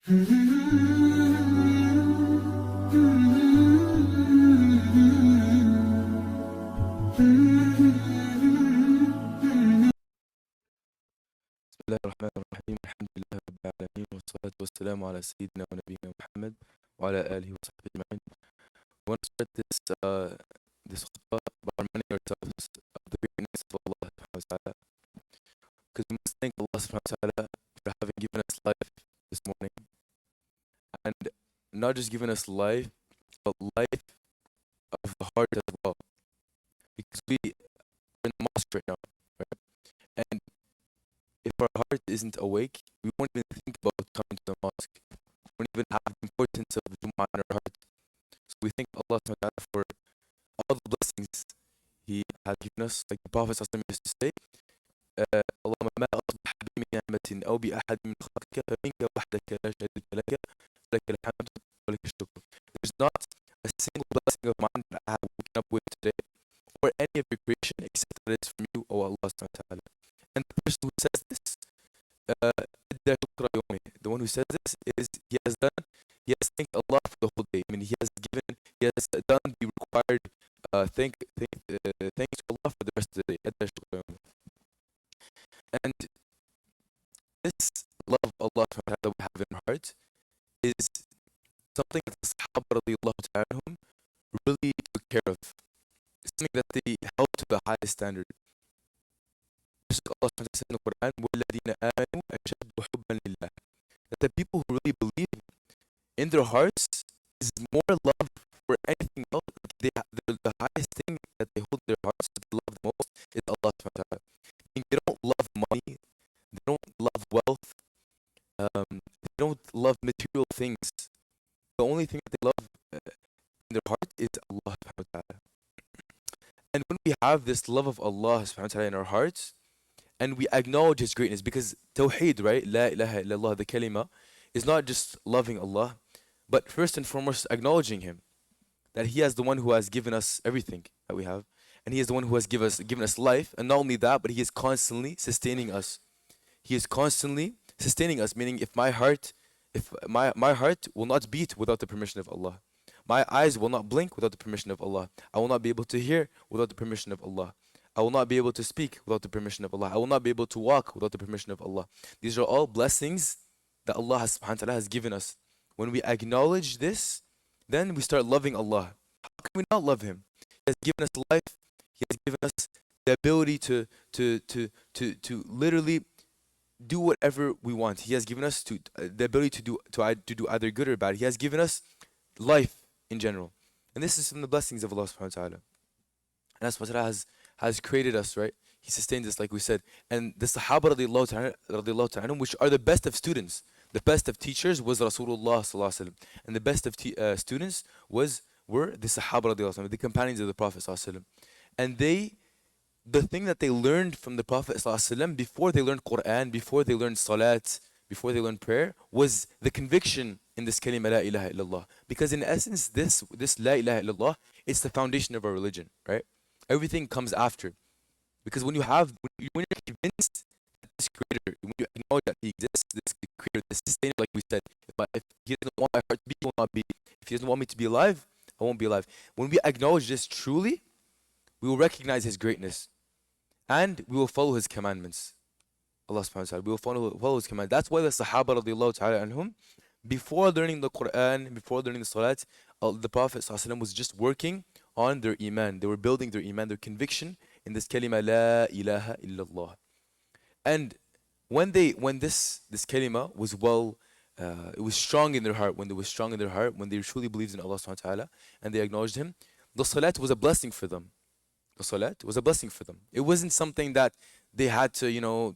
بسم الله الرحمن الرحيم. الحمد لله رب العالمين، والصلاة والسلام على سيدنا ونبينا محمد وعلى آله وصحبه أجمعين. I want to start this khutbah by reminding ourselves of the greatness of Allah subhanahu wa ta'ala, because we must thank Allah subhanahu wa ta'ala for having given us life this morning, and not just given us life, but life of the heart as well, because we are in the mosque right now, right? And if our heart isn't awake, we won't even think about coming to the mosque. We won't even have the importance of Jumu'ah in our heart. So we thank Allah subhanahu wa ta'ala for all the blessings He has given us. Like the Prophet ﷺ used to say, اللهم ما أصبح بي من نعمة أو بأحد من خلقك فمنك وحدك لا شريك لك لك الحمد ولك الشكر. There's not a single blessing of mine that I have woken up with today, or any of your creation, except that it's from you, O Allah subhanahu wa ta'ala. And the person who says this, the one who says this is he has thanked Allah for the whole day. I mean, he has done the required thanks to Allah for the rest of the day. And this love of Allah that we have in our hearts is something that the Sahaba radiallahu ta'ala anhum really took care of. It's something that they held to the highest standard. Allah says in the Quran, وَالَّذِينَ آمَنُوا أَشَدُّ حُبًّا لِلَّهِ, that the people who really believe in their hearts is more love for anything else. The highest thing that they hold in their hearts that they love the most is Allah subhanahu wa ta'ala. They don't love money, they don't love wealth, they don't love material things. The only thing that they love in their heart is Allah subhanahu wa ta'ala. And when we have this love of Allah subhanahu wa ta'ala in our hearts, and we acknowledge His greatness, because Tawheed, right? La ilaha illallah, the kalima, is not just loving Allah, but first and foremost acknowledging Him, that He is the one who has given us everything that we have, and He is the one who has given us life, and not only that, but He is constantly sustaining us. He is constantly sustaining us, meaning if my heart will not beat without the permission of Allah. My eyes will not blink without the permission of Allah. I will not be able to hear without the permission of Allah. I will not be able to speak without the permission of Allah. I will not be able to walk without the permission of Allah. These are all blessings that Allah subhanahu wa ta'ala has given us. When we acknowledge this, then we start loving Allah. How can we not love Him? He has given us life. He has given us the ability to literally do whatever we want. He has given us the ability to do either good or bad. He has given us life in general. And this is from the blessings of Allah subhanahu wa ta'ala. And that's what Allah has created us, right? He sustains us, like we said. And the Sahaba radiallahu ta'ala, which are the best of students, the best of teachers was Rasulullah sallallahu alaihi wasallam, and the best of students were the Sahaba radiallahu ta'ala, the companions of the Prophet sallallahu alaihi wasallam. And the thing that they learned from the Prophet sallallahu alaihi wasallam before they learned Quran, before they learned Salat, before they learned prayer, was the conviction in this kalima la ilaha illallah. Because in essence, this la ilaha illallah, it's the foundation of our religion, right? Everything comes after. Because when you're convinced that this creator, when you acknowledge that He exists, this creator, this sustainer, like we said, if He doesn't want my heart to beat, I will not be. If He doesn't want me to be alive, I won't be alive. When we acknowledge this truly, we will recognize His greatness, and we will follow His commandments. Allah subhanahu wa ta'ala, we will follow His commandments. That's why the Sahaba radiallahu ta'ala anhum, before learning the Quran, before learning the Salat, the Prophet sallallahu alaihi wasallam was just working on their iman. They were building their iman, their conviction in this kalima la ilaha illallah. And when this kalima was it was strong in their heart, when they truly believed in Allah subhanahu wa ta'ala and they acknowledged Him, the salat was a blessing for them. The salat was a blessing for them. It wasn't something that they had to,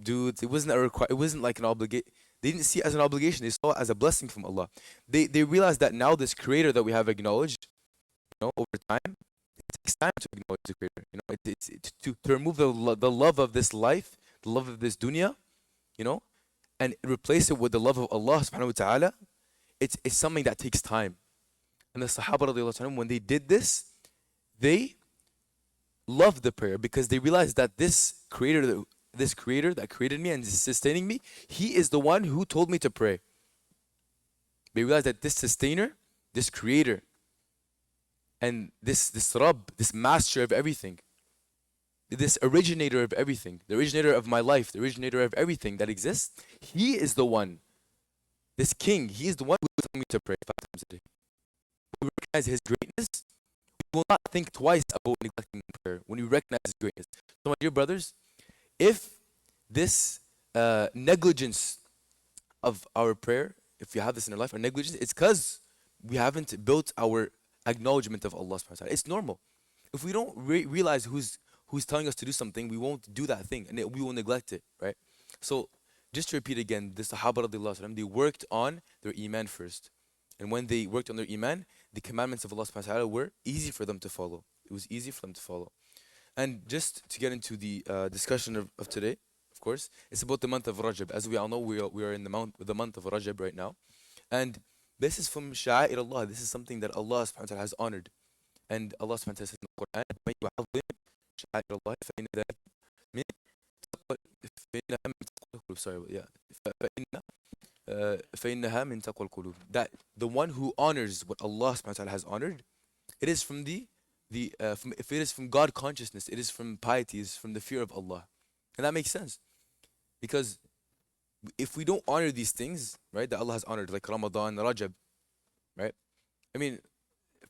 do. It wasn't it wasn't like an obligation. They didn't see it as an obligation. They saw it as a blessing from Allah. They realized that now this creator that we have acknowledged, over time, it takes time to acknowledge the creator. It's to remove the love of this life, the love of this dunya, and replace it with the love of Allah subhanahu wa ta'ala. It's something that takes time. And the Sahaba radiallahu anhum, when they did this, they loved the prayer because they realized that this creator that created me and is sustaining me, He is the one who told me to pray. They realize that this sustainer, this creator, and this Rabb, this master of everything, this originator of everything, the originator of my life, the originator of everything that exists, he is the one, this king, he is the one who is telling me to pray 5 times a day. When we recognize his greatness, we will not think twice about neglecting prayer when we recognize his greatness. So, my dear brothers, if this negligence of our prayer, if we have this in our life, our negligence, it's because we haven't built our acknowledgement of Allah subhanahu wa ta'ala. It's normal. If we don't realize who's telling us to do something, we won't do that thing and we will neglect it, right? So just to repeat again, the Sahaba radiallahu anhum, they worked on their iman first. And when they worked on their iman, the commandments of Allah subhanahu wa ta'ala were easy for them to follow. It was easy for them to follow. And just to get into the discussion of today, of course, it's about the month of Rajab. As we all know, we are in the month of Rajab right now. And this is from Sha'air Allah. This is something that Allah subhanahu wa ta'ala has honored. And Allah subhanahu wa ta'ala says in the Quran, "مَن يُعَظِّمْ شَعَائِرَ اللَّهِ فَإِنَّ ذَلِكَ مِن فإنها من تقوى القلوب." Sorry, yeah. فإنها من تقوى القلوب. That the one who honors what Allah subhanahu wa ta'ala has honored, it is from if it is from God consciousness, it is from piety, it is from the fear of Allah. And that makes sense. Because if we don't honor these things, right, that Allah has honored, like Ramadan, Rajab, right? I mean,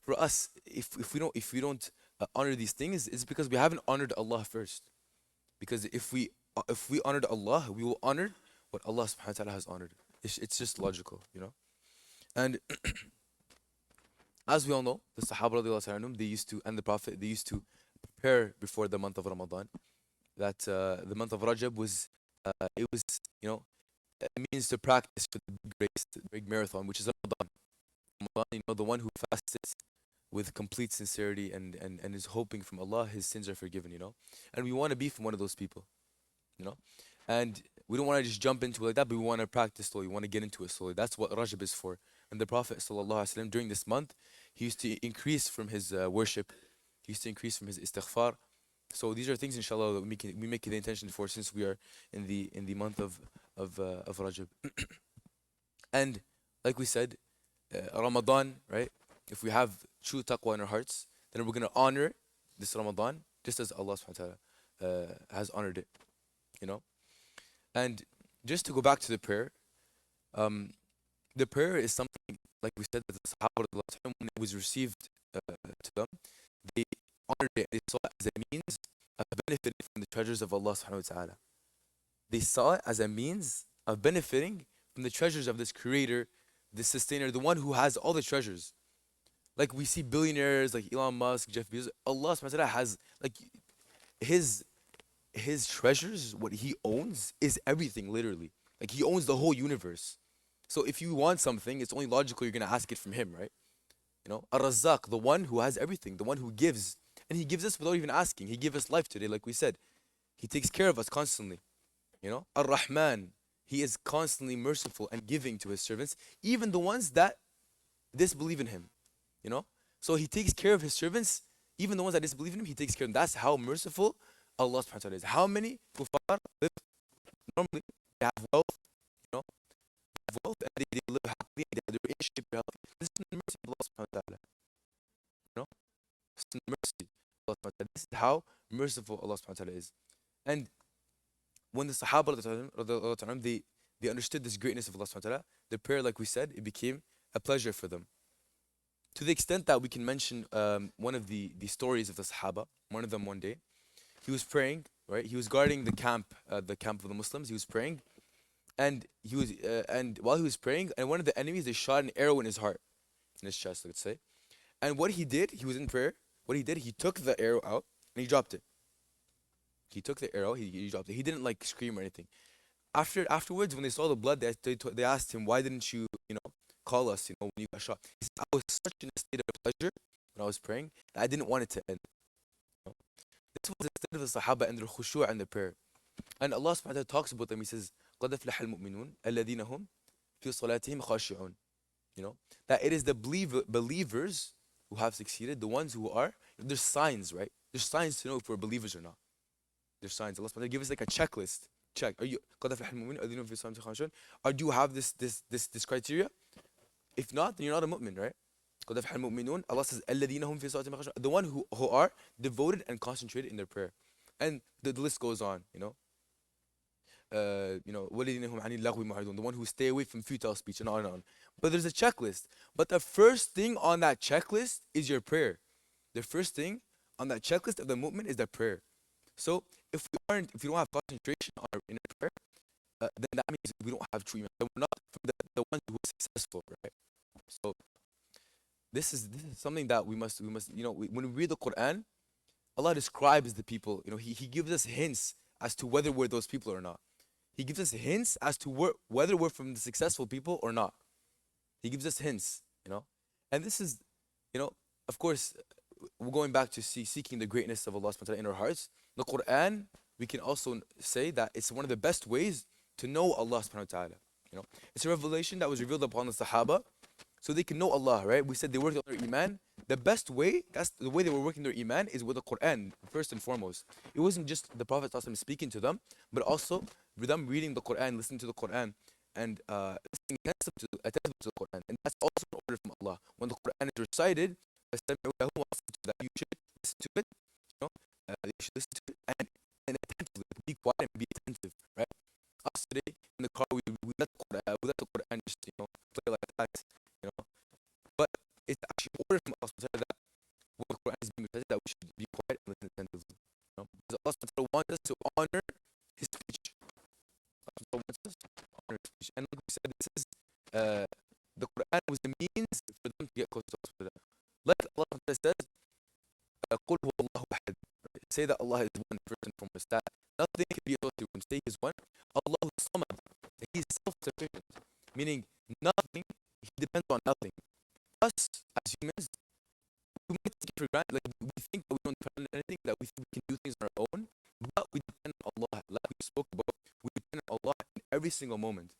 for us, if we don't honor these things, it's because we haven't honored Allah first. Because if we honored Allah, we will honor what Allah subhanahu wa ta'ala has honored. It's just logical, you know? And as we all know, the Sahaba radiallahu anhum, they used to, and the Prophet, they used to prepare before the month of Ramadan. That the month of Rajab was, it was, you know, it means to practice for the big race, the big marathon, which is Ramadan. Ramadan, you know, the one who fasts with complete sincerity and is hoping from Allah, his sins are forgiven, you know? And we want to be from one of those people, you know? And we don't want to just jump into it like that, but we want to practice slowly. We want to get into it slowly. That's what Rajab is for. And the Prophet ﷺ, during this month, he used to increase from his worship. He used to increase from his istighfar. So these are things, inshallah, that we make the intention for, since we are in the month of Rajab. And like we said, Ramadan, right? If we have true taqwa in our hearts, then we're gonna honor this Ramadan just as Allah subhanahu wa ta'ala has honored it. You know? And just to go back to the prayer, the prayer is something, like we said, that the Sahaba, when it was received to them, they honored it. They saw it as a means of benefiting from the treasures of Allah subhanahu wa ta'ala. They saw it as a means of benefiting from the treasures of this creator, this sustainer, the one who has all the treasures. Like we see billionaires like Elon Musk, Jeff Bezos, Allah subhanahu wa ta'ala has, like, his treasures, what he owns is everything, literally. Like he owns the whole universe. So if you want something, it's only logical you're gonna ask it from him, right? You know, Ar-Razzaq, the one who has everything, the one who gives. And he gives us without even asking. He gave us life today, like we said. He takes care of us constantly. You know, Ar-Rahman, he is constantly merciful and giving to his servants, even the ones that disbelieve in him. You know? So he takes care of his servants, even the ones that disbelieve in him, he takes care of them. That's how merciful Allah subhanahu wa ta'ala is. How many kuffar live normally, they have wealth, you know, they have wealth and they live happily, and they have their relationship healthy. This is the mercy of Allah subhanahu wa ta'ala. You know? This is the mercy of Allah subhanahu wa ta'ala. This is how merciful Allah subhanahu wa ta'ala is. And when the Sahaba radiallahu anhum, they understood this greatness of Allah subhanahu wa ta'ala, the prayer, like we said, it became a pleasure for them. To the extent that we can mention one of the stories of the Sahaba. One of them, one day, he was praying, right? He was guarding the camp of the Muslims. He was praying, and while he was praying, and one of the enemies, they shot an arrow in his heart, in his chest, let's say. And what he did, he was in prayer. What he did, he took the arrow out and he dropped it. He took the arrow, he dropped it. He didn't like scream or anything. Afterwards, when they saw the blood, they asked him, "Why didn't you, call us, when you got shot?" He said, "I was such in a state of pleasure when I was praying that I didn't want it to end." You know? This was the state of the Sahaba and their khushu' and their prayer. And Allah subhanahu wa ta'ala talks about them. He says, قَدْ أَفْلَحَ الْمُؤْمِنُونَ الَّذِينَ هُمْ فِي صَلَاتِهِمْ خَاشِعُونَ. That it is the believers who have succeeded, the ones who are, there's signs, right? There's signs to know if we're believers or not. There's signs. Allah subhanahu wa ta'ala give us like a checklist. Check. Are you قَدْ أَفْلَحَ الْمُؤْمِنُونَ الَّذِينَ هُمْ فِي صَلَاتِهِمْ خَاشِعُونَ? Or do you have this criteria? If not, then you're not a mu'min, right? قد أفلح المؤمنون. Allah says الذين هم في صلاتهم خاشعون, the one who are devoted and concentrated in their prayer. And the list goes on, والذين هم عن اللغو معرضون, the one who stay away from futile speech, and on and on. But there's a checklist. But the first thing on that checklist is your prayer. The first thing on that checklist of the mu'min is their prayer. So if we don't have concentration in our prayer, then that means we don't have true iman. We're not from the ones who are successful, right? So this is something that we must when we read the Quran, Allah describes the people. He gives us hints as to whether we're those people or not. He gives us hints as to whether we're from the successful people or not. He gives us hints. And this is, of course, we're going back to seeking the greatness of Allah subhanahu wa ta'ala in our hearts. The Quran, we can also say that it's one of the best ways to know Allah subhanahu wa ta'ala. It's a revelation that was revealed upon the Sahaba, so they can know Allah, right? We said they worked on their iman. The best way, that's the way they were working their iman, is with the Quran, first and foremost. It wasn't just the Prophet ﷺ speaking to them, but also with them reading the Quran, listening to the Quran, and listening attentively to the Quran. And that's also an order from Allah. When the Quran is recited, that you should listen to it, you should listen to it and attentively, be quiet and be attentive, right? Us today in the car, we let the Quran just play like that, but it's actually an order from Allah that when the Quran is being recited, that we should be quiet and listen attentively. Because Allah wants us to honor His speech. Allah wants us to honor His speech, and like we said, this is the Quran was the means for them to get close to Allah. Like Allah says, قُلْ هُوَ اللَّهُ أَحَدٌ. Say that Allah is one, first and foremost. That nothing can be able to say He is one. Allah is samad. He is self-sufficient, meaning nothing. He depends on nothing. Us as humans, we might take it for granted. Like we think that we don't depend on anything, that we think we can do things on our own, but we depend on Allah. Like we spoke about, we depend on Allah in every single moment.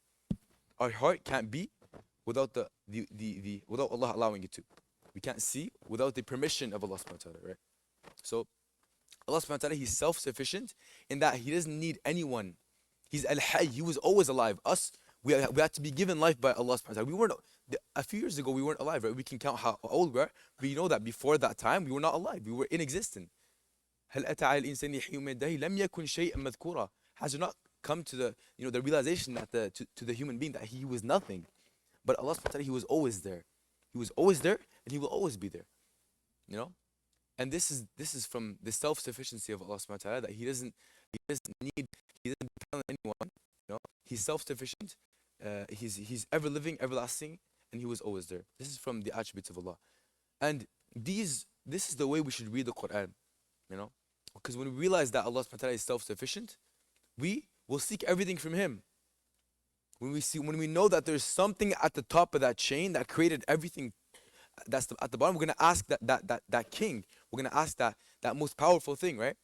Our heart can't beat without without Allah allowing it to. We can't see without the permission of Allah subhanahu wa ta'ala, right? So Allah subhanahu wa ta'ala, He's self-sufficient in that He doesn't need anyone. He's al-hayy. He was always alive. Us, we had to be given life by Allah subhanahu wa ta'ala. A few years ago, we weren't alive, right? We can count how old we are. We know that before that time, we were not alive. We were inexistent. هل أتى على الإنسان حين من الدهر لم يكن شيئا مذكورا. Has it not come to the realization that to the human being that he was nothing, but Allah subhanahu wa ta'ala, He was always there. He was always there, and He will always be there. And this is from the self-sufficiency of Allah subhanahu wa ta'ala, that He doesn't depend on anyone. He's self-sufficient. He's ever living, everlasting, and He was always there. This is from the attributes of Allah. And this is the way we should read the Quran. Because when we realize that Allah subhanahu wa ta'ala is self-sufficient, we will seek everything from Him. When we know that there's something at the top of that chain that created everything that's at the bottom, we're gonna ask that king. We're gonna ask that most powerful thing, right?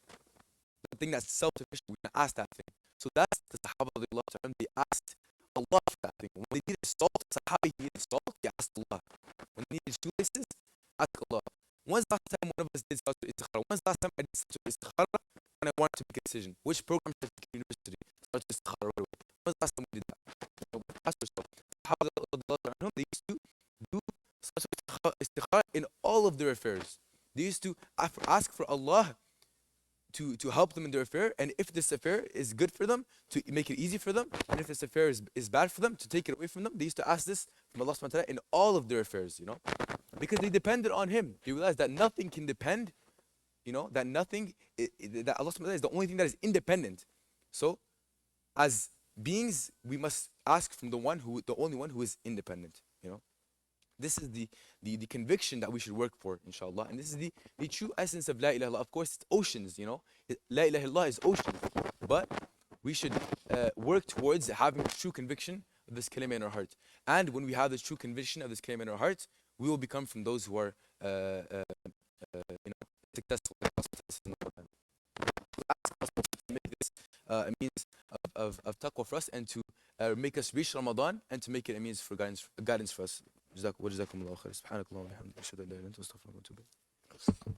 The thing that's self-sufficient. We're gonna ask that thing. So that's the Sahaba of Allah. They asked Allah for that thing. When they needed salt, Sahabi needed salt, they asked Allah. When they needed shoelaces, ask Allah. When's the last time one of us did Salatul Istikhara? When's the last time I did Salatul Istikhara when I wanted to make a decision? Which program should I take at university? Salatul Istikhara right away. When's the last time we did that? Ask yourself. Sahaba, they used to do Salatul Istikhara in all of their affairs. They used to ask for Allah to help them in their affair, and if this affair is good for them, to make it easy for them, and if this affair is bad for them, to take it away from them. They used to ask this from Allah subhanahu wa ta'ala in all of their affairs, because they depended on Him. They realized that nothing can depend, that nothing, that Allah subhanahu wa ta'ala is the only thing that is independent. So, as beings, we must ask from the only one who is independent, This is the conviction that we should work for, inshallah. And this is the true essence of La ilaha illallah. Of course, it's oceans, La ilaha illallah is oceans. But we should work towards having true conviction of this kalima in our heart. And when we have this true conviction of this kalima in our heart, we will become from those who are successful. Ask us to make this a means of taqwa for us, and to make us reach Ramadan, and to make it a means for guidance for us. جزاكم الله خير. سبحانك اللهم وبحمدك أشهد أن لا إله إلا أنت أستغفرك وأتوب إليك.